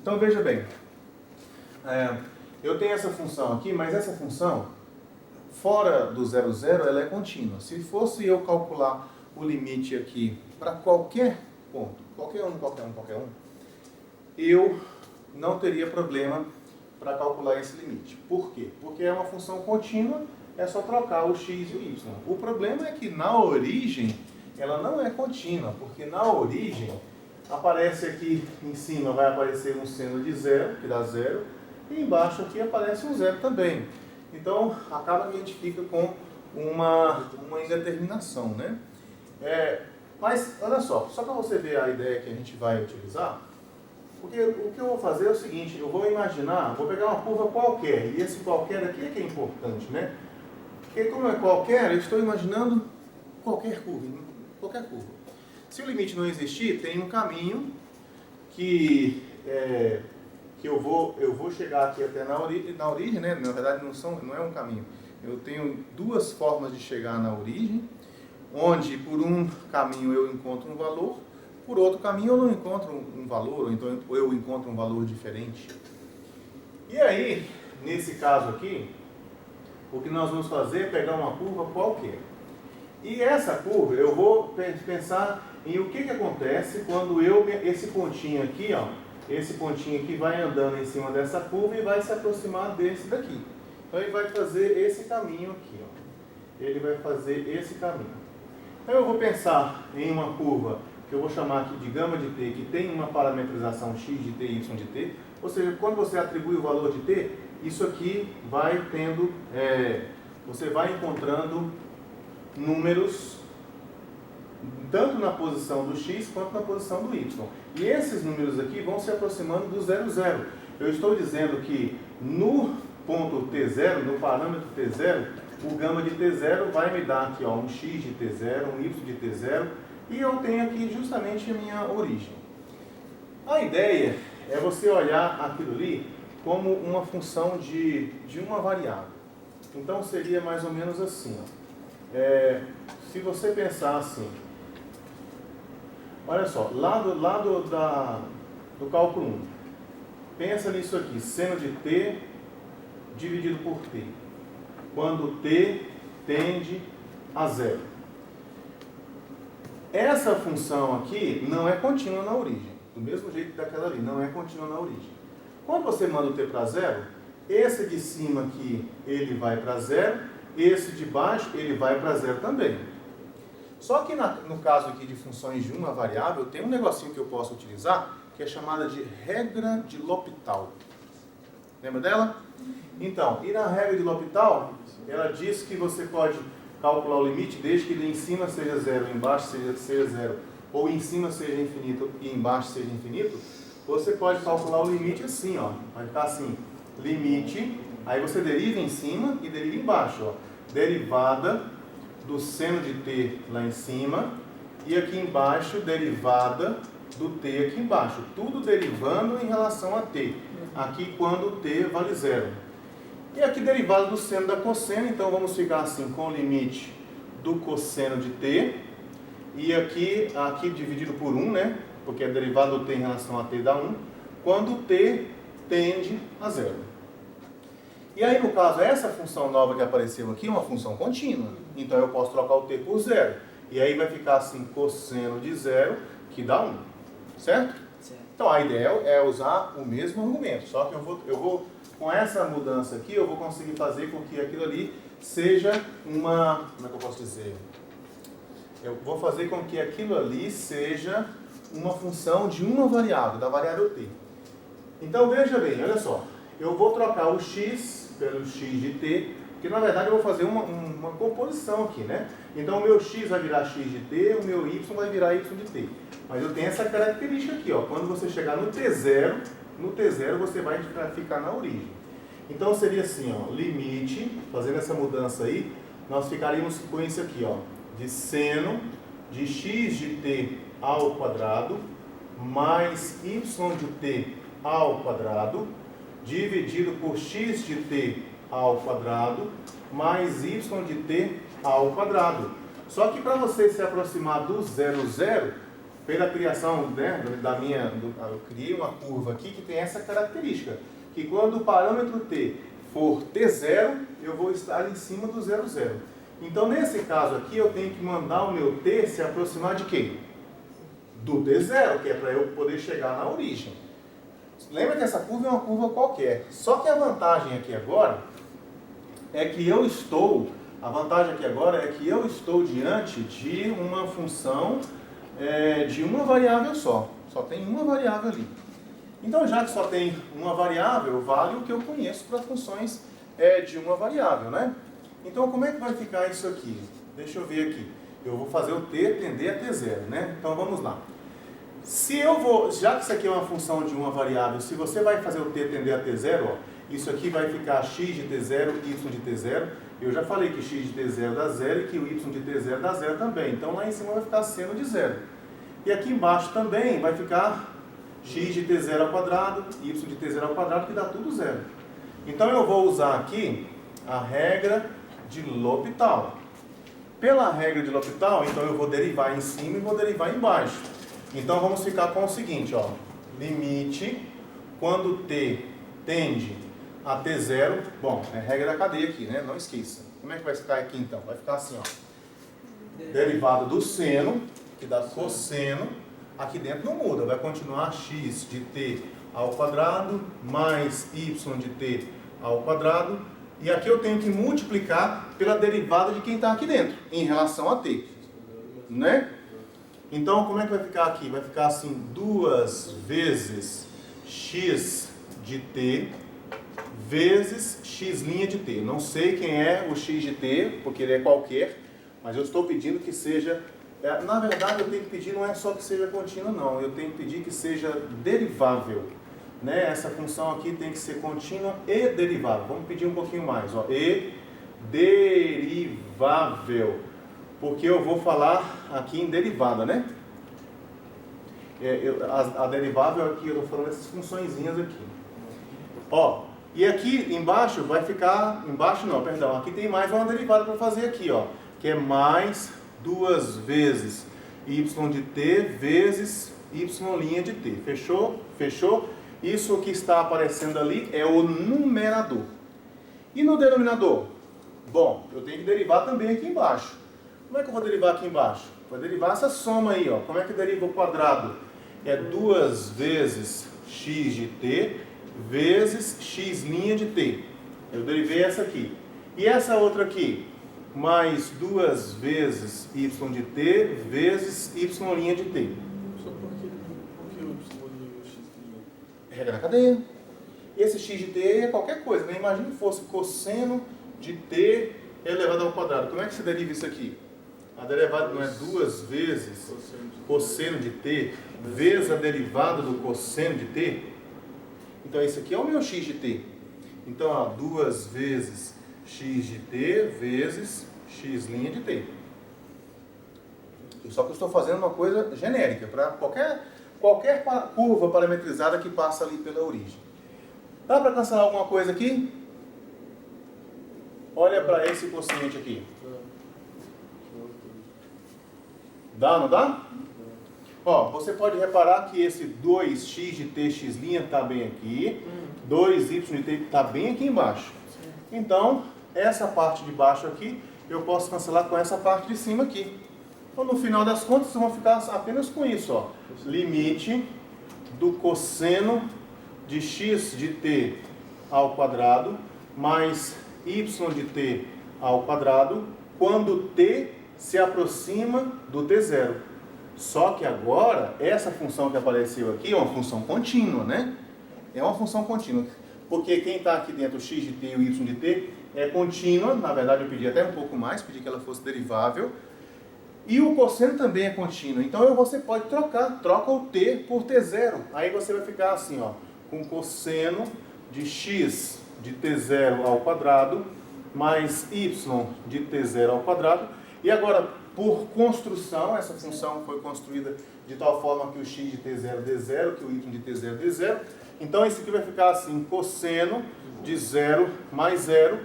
Então veja bem, eu tenho essa função aqui, mas essa função, fora do 0, 0, ela é contínua. Se fosse eu calcular o limite aqui para qualquer ponto, qualquer um, eu não teria problema para calcular esse limite. Por quê? Porque é uma função contínua, é só trocar o x e o y. O problema é que na origem ela não é contínua, porque na origem aparece aqui em cima, vai aparecer um seno de 0, que dá 0, e embaixo aqui aparece um 0 também. Então acaba que a gente fica com uma indeterminação, né? Mas olha só para você ver a ideia que a gente vai utilizar, porque o que eu vou fazer é o seguinte, eu vou imaginar, vou pegar uma curva qualquer, e esse qualquer aqui é que é importante, né? Porque como é qualquer, eu estou imaginando qualquer curva. Se o limite não existir, tem um caminho que eu vou chegar aqui até na origem, né? Na verdade não é um caminho. Eu tenho duas formas de chegar na origem, onde por um caminho eu encontro um valor, por outro caminho eu não encontro um valor, ou então eu encontro um valor diferente. E aí, nesse caso aqui, o que nós vamos fazer é pegar uma curva qualquer. E essa curva, eu vou pensar em o que acontece quando esse pontinho aqui, ó, esse pontinho aqui vai andando em cima dessa curva e vai se aproximar desse daqui. Então ele vai fazer esse caminho aqui, ó. Ele vai fazer esse caminho. Então eu vou pensar em uma curva que eu vou chamar aqui de gama de t, que tem uma parametrização x de t e y de t. Ou seja, quando você atribui o valor de t, isso aqui vai tendo, você vai encontrando números tanto na posição do x quanto na posição do y. E esses números aqui vão se aproximando do 0, 0. Eu estou dizendo que no ponto t0, no parâmetro t0, o gama de t0 vai me dar aqui, ó, um x de t0, um y de t0, e eu tenho aqui justamente a minha origem. A ideia é você olhar aquilo ali como uma função de uma variável. Então seria mais ou menos assim, ó. Se você pensar assim, olha só, lá do cálculo 1, pensa nisso aqui, seno de t dividido por t, quando t tende a 0. Essa função aqui não é contínua na origem, do mesmo jeito daquela ali, não é contínua na origem. Quando você manda o t para 0, esse de cima aqui, ele vai para 0, esse de baixo, ele vai para 0 também. Só que no caso aqui de funções de uma variável, tem um negocinho que eu posso utilizar, que é chamada de regra de L'Hopital. Lembra dela? Então, e na regra de L'Hopital, ela diz que você pode calcular o limite desde que em cima seja 0 e embaixo seja 0, ou em cima seja infinito e embaixo seja infinito. Você pode calcular o limite assim, ó. Vai ficar assim, limite, aí você deriva em cima e deriva embaixo, ó. Derivada do seno de t lá em cima e aqui embaixo derivada do t aqui embaixo. Tudo derivando em relação a t. Aqui quando t vale 0. E aqui derivada do seno da cosseno, então vamos ficar assim com o limite do cosseno de t. E aqui dividido por 1, né? Porque a derivada do t em relação a t dá 1. Quando t tende a 0. E aí, no caso, essa função nova que apareceu aqui é uma função contínua. Então, eu posso trocar o t por 0. E aí vai ficar assim, cosseno de 0, que dá 1. Certo? Certo. Então, a ideia é usar o mesmo argumento. Só que eu vou com essa mudança aqui, eu vou conseguir fazer com que aquilo ali seja uma... Como é que eu posso dizer? Eu vou fazer com que aquilo ali seja uma função de uma variável, da variável t. Então, veja bem, olha só. Eu vou trocar o x pelo x de t, porque na verdade eu vou fazer uma composição aqui, né? Então, o meu x vai virar x de t, o meu y vai virar y de t. Mas eu tenho essa característica aqui, ó. Quando você chegar no t0 você vai ficar na origem. Então, seria assim, ó, limite, fazendo essa mudança aí, nós ficaríamos com isso aqui, ó, de seno de x de t ao quadrado mais y de t ao quadrado dividido por x de t ao quadrado mais y de t ao quadrado. Só que para você se aproximar do 0, 0, pela criação, né, eu criei uma curva aqui que tem essa característica, que quando o parâmetro t for t0, eu vou estar em cima do 0, 0. Então, nesse caso aqui, eu tenho que mandar o meu t se aproximar de quê? Do t0, que é para eu poder chegar na origem. Lembra que essa curva é uma curva qualquer. Só que a vantagem aqui agora é que eu estou diante de uma função de uma variável só. Só tem uma variável ali. Então, já que só tem uma variável, vale o que eu conheço para funções de uma variável, né? Então, como é que vai ficar isso aqui? Deixa eu ver aqui. Eu vou fazer o t tender a t0, né? Então, vamos lá. Já que isso aqui é uma função de uma variável, se você vai fazer o t tender a t0, ó, isso aqui vai ficar x de t0, y de t0. Eu já falei que x de t0 dá 0 e que o y de t0 dá 0 também. Então, lá em cima vai ficar seno de 0. E aqui embaixo também vai ficar x de t0 ao quadrado, y de t0 ao quadrado, que dá tudo 0. Então, eu vou usar aqui a regra de L'Hopital. Pela regra de L'Hopital, então eu vou derivar em cima e vou derivar embaixo. Então, vamos ficar com o seguinte, ó. Limite, quando t tende a t0, bom, é a regra da cadeia aqui, né? Não esqueça. Como é que vai ficar aqui, então? Vai ficar assim, ó. Derivada do seno, que dá cosseno. Aqui dentro não muda, vai continuar x de t ao quadrado mais y de t ao quadrado. E aqui eu tenho que multiplicar pela derivada de quem está aqui dentro, em relação a t. Né? Então, como é que vai ficar aqui? Vai ficar assim, 2 vezes x de t vezes x' de t. Não sei quem é o x de t, porque ele é qualquer, mas eu estou pedindo que seja... na verdade, eu tenho que pedir não é só que seja contínuo, não. Eu tenho que pedir que seja derivável. Né? Essa função aqui tem que ser contínua e derivável. Vamos pedir um pouquinho mais. Ó. E derivável. Porque eu vou falar aqui em derivada, né? A derivável aqui, eu estou falando dessas funçõezinhas aqui. Ó, e aqui embaixo vai ficar... Embaixo não, perdão. Aqui tem mais uma derivada para fazer aqui, ó. Que é mais 2 vezes y de t vezes y' de t. Fechou? Fechou? Isso que está aparecendo ali é o numerador. E no denominador? Bom, eu tenho que derivar também aqui embaixo. Como é que eu vou derivar aqui embaixo? Vou derivar essa soma aí, ó. Como é que deriva o quadrado? É 2 vezes x de t vezes x' de t. Eu derivei essa aqui. E essa outra aqui? Mais 2 vezes y de t vezes y' de t. Regra da cadeia. Esse x de t é qualquer coisa, né? Imagina que fosse cosseno de t elevado ao quadrado. Como é que se deriva isso aqui? A derivada não é 2 vezes cosseno de t vezes a derivada do cosseno de t? Então, esse aqui é o meu x de t. Então, ó, 2 vezes x de t vezes x' de t. Só que eu estou fazendo uma coisa genérica, para qualquer curva parametrizada que passa ali pela origem. Dá para cancelar alguma coisa aqui? Olha para esse quociente aqui. Dá, não dá? Ó, você pode reparar que esse 2x de t x' está bem aqui, 2y de t está bem aqui embaixo. Então, essa parte de baixo aqui, eu posso cancelar com essa parte de cima aqui. Então, no final das contas, vocês vão ficar apenas com isso, ó. Limite do cosseno de x de t ao quadrado mais y de t ao quadrado quando t se aproxima do t0. Só que agora, essa função que apareceu aqui é uma função contínua, né? É uma função contínua. Porque quem está aqui dentro, o x de t e o y de t, é contínua. Na verdade, eu pedi até um pouco mais, pedi que ela fosse derivável. E o cosseno também é contínuo. Então, você pode troca o t por t0. Aí você vai ficar assim, ó, com cosseno de x de t0 ao quadrado mais y de t0 ao quadrado. E agora, por construção, essa função foi construída de tal forma que o x de t0 dê 0, que o y de t0 dê 0. Então, esse aqui vai ficar assim, cosseno de 0 mais 0,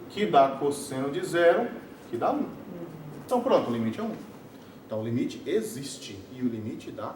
que dá cosseno de 0, que dá 1. Então, pronto, o limite é 1. Então o limite existe e o limite da